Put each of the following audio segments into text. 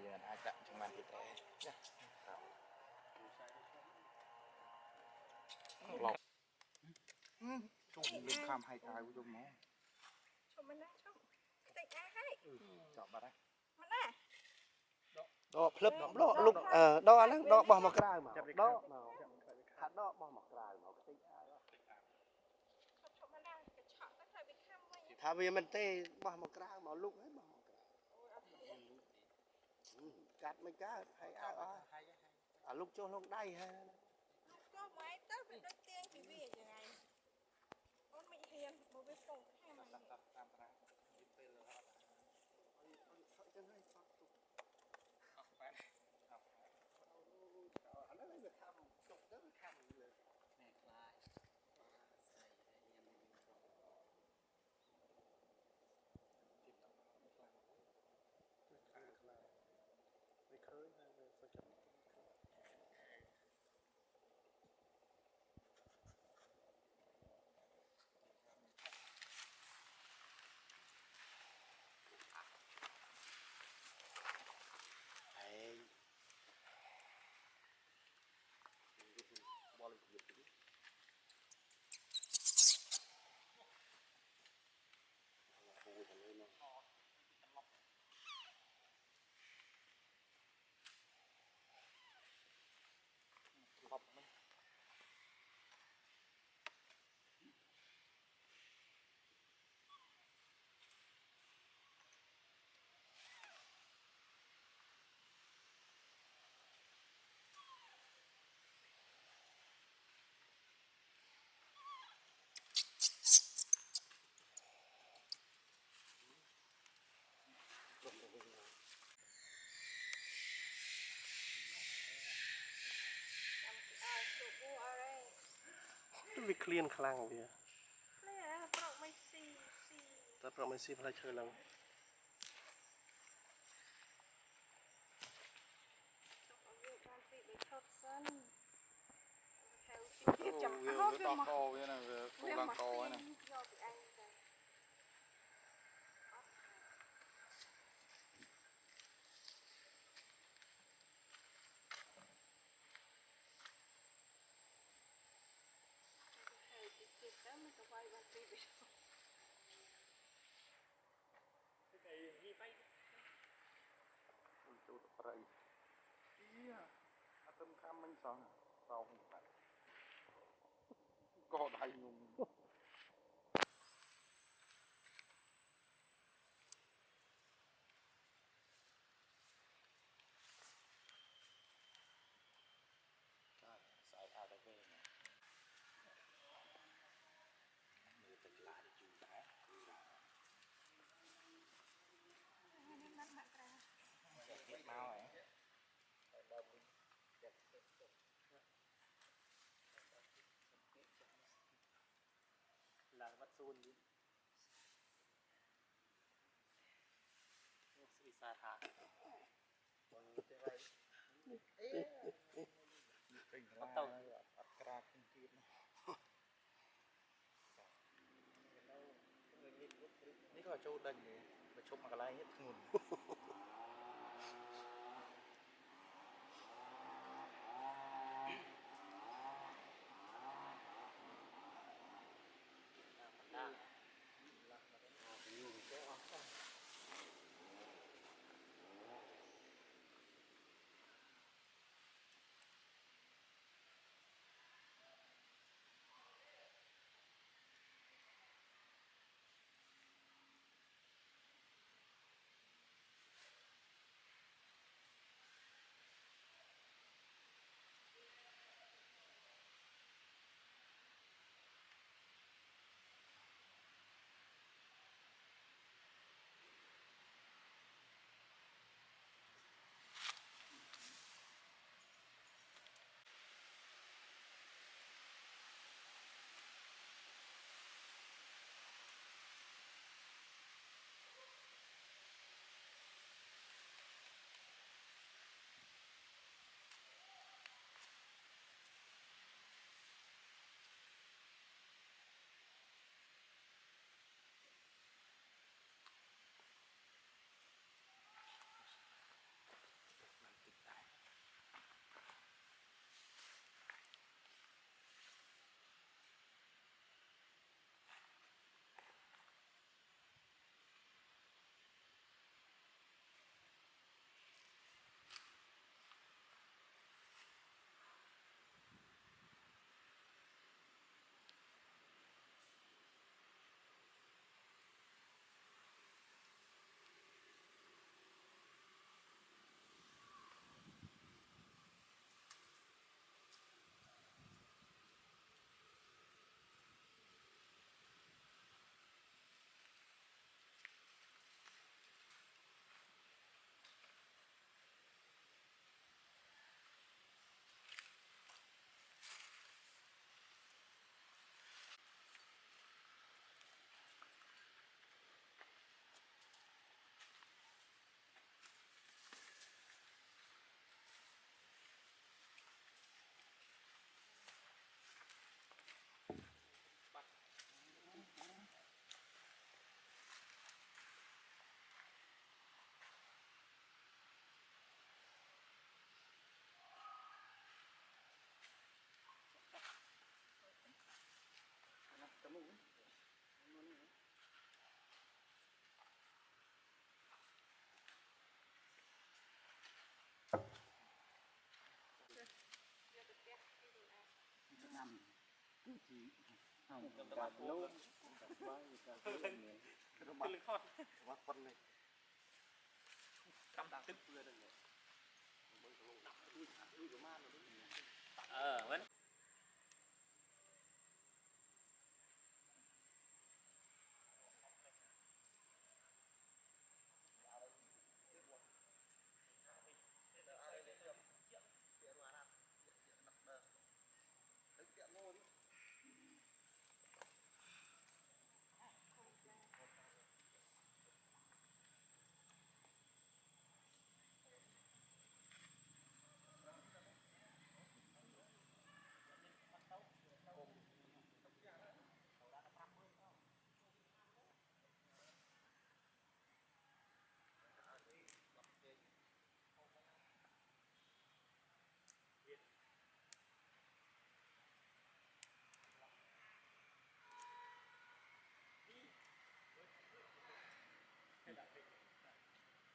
យើងអាចដាក់ចំណានទៀតទេចាឡប់ជុំលេខខំឲ្យអាវយំមកជុំមិនណាជុំខ្ទេចអាហើយចប់បាត់ហើយមិនណាដកភ្លឹបដកលុកដកអាហ្នឹងដកបោះមកក្រៅមកដកមកខាត់ដកបោះមកក្រៅមកខ្ទេចអាវជុំមិនណាកញ្ឆក់ទៅតែវាខំវិញថាវាមិនទេបោះមកក្រៅមកលុកហើយបោះមកក្រៅកាត់មិនកើតហើយអាវអស់អាលុកចុះលុកដៃហើយក៏មកទៅវាដូចទៀងពីវាយ៉ាងហ្នឹងអូនមិនហ៊ានមកវាពងខាំតាមប្រាំពេលអត់ចឹងហើយថតទុកអត់បែបអានេះវាខំចុកទៅវាខំលើនេះខ្លាចស្អីញ៉ាំវិញទៀតដល់ខ្លាំងវាឃើញហើយវាសុខចិត្តបលយប់ទៅពូទៅលើនោះខប់មិនវាក្លៀនខ្លាំងវាប្រកមិនស៊ីតែប្រកមិនស៊ីផ្លែឈើឡើងចាំអត់វាមកកវាណាវាគូឡើងកហ្នឹងយកពីឯងទៅទៅមិនទៅវាយបានពីវាគេយីបៃចូលទៅប្រៃអត់ទៅខំមិញសោះសោះបាត់ក៏ដៃខ្ញុំស្អែកអត់ទៅវិញមើលទៅខ្លាចជូរដែរនេះណាត់មកក្រៅទៀតមកហ៎ដល់វិញឡើងវត្តសួនវិញស្រីសាថាបងទៅវិញអេអត់ទៅអត់ក្រាបទៀតនេះក៏ចូលដេញប្រជុំមកកន្លែងនេះធ្ងន់ Cả lâu cả bay cả lâu này nó bắt bắt con này cầm tức vừa được này vẫn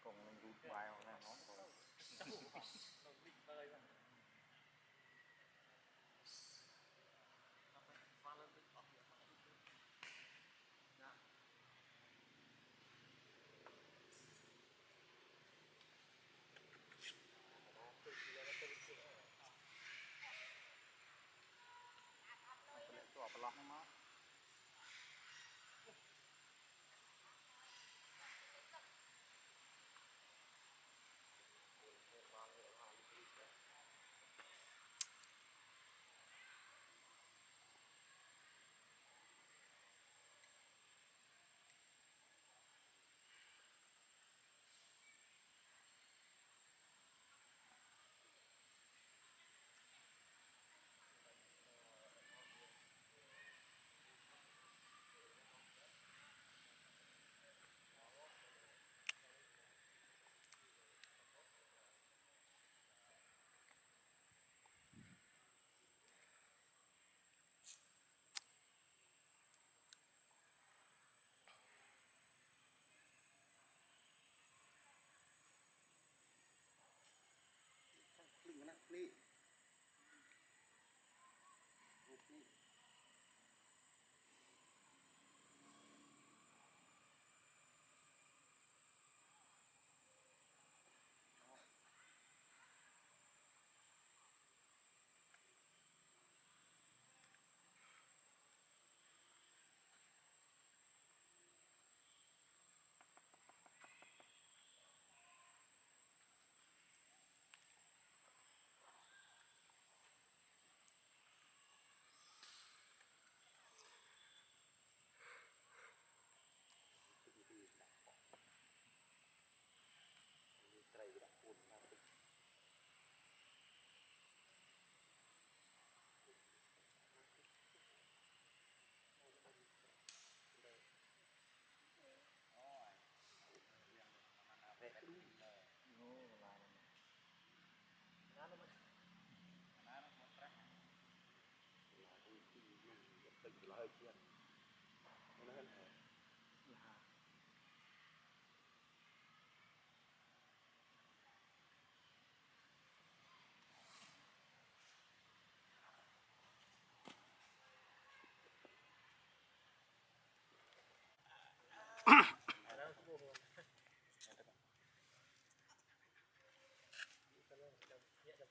còn rút bài hoặc là nó cònตัวปลอกมั้งlinh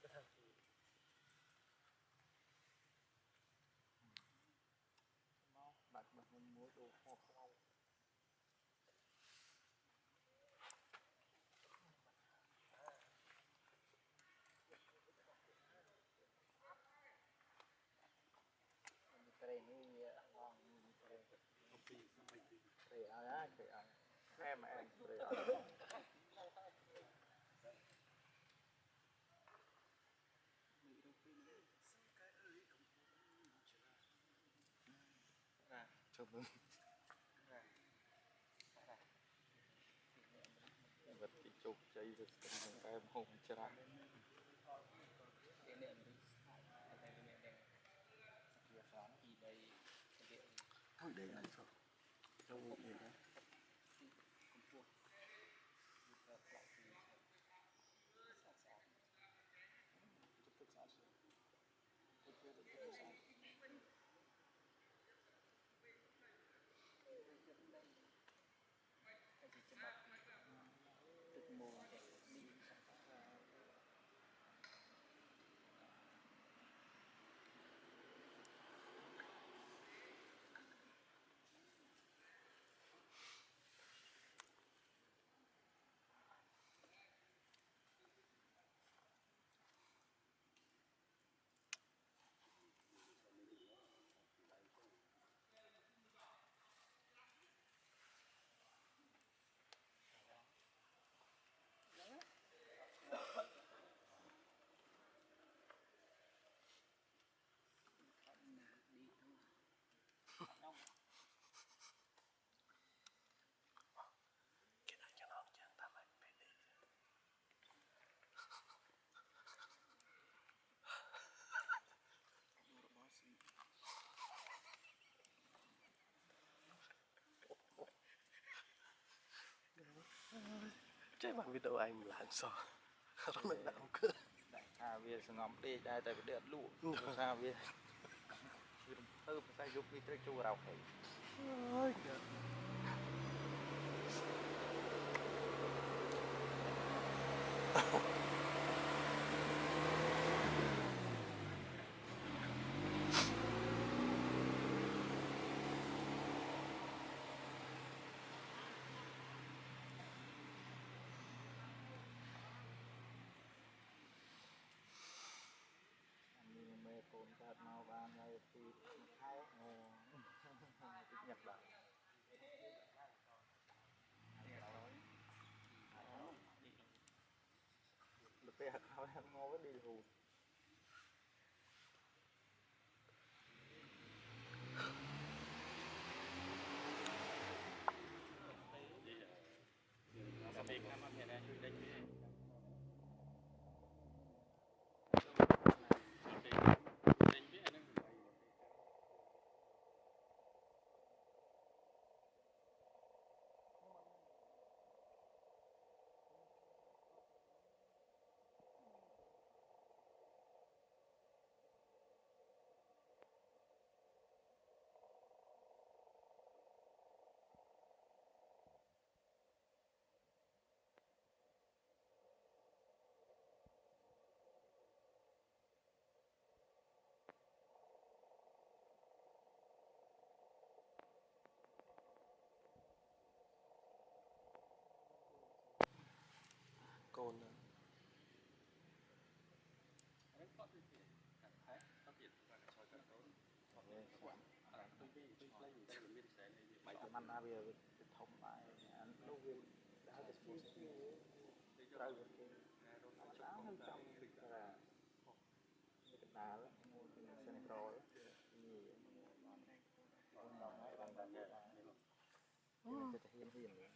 cái này đặt bật mình mua đồ hoặc không cái này ngon cái ai em chụp vật thì chụp cháy được em không chả thôi để này thôi trong một này bạn video anh là sao không được đạo cơ việc ngắm đi đây tại vì điện lụa sao việc sai giúp đi tới chu rau hay cồn cát màu vàng này thì hai nhập lại được cái hạt hao hạt ngô với đi hù cồn bảy trăm anh bây giờ thông lại lúc đã được mua rau áo hơn trăm là cái đá đó xe này rồi mình sẽ hiền hiền Mình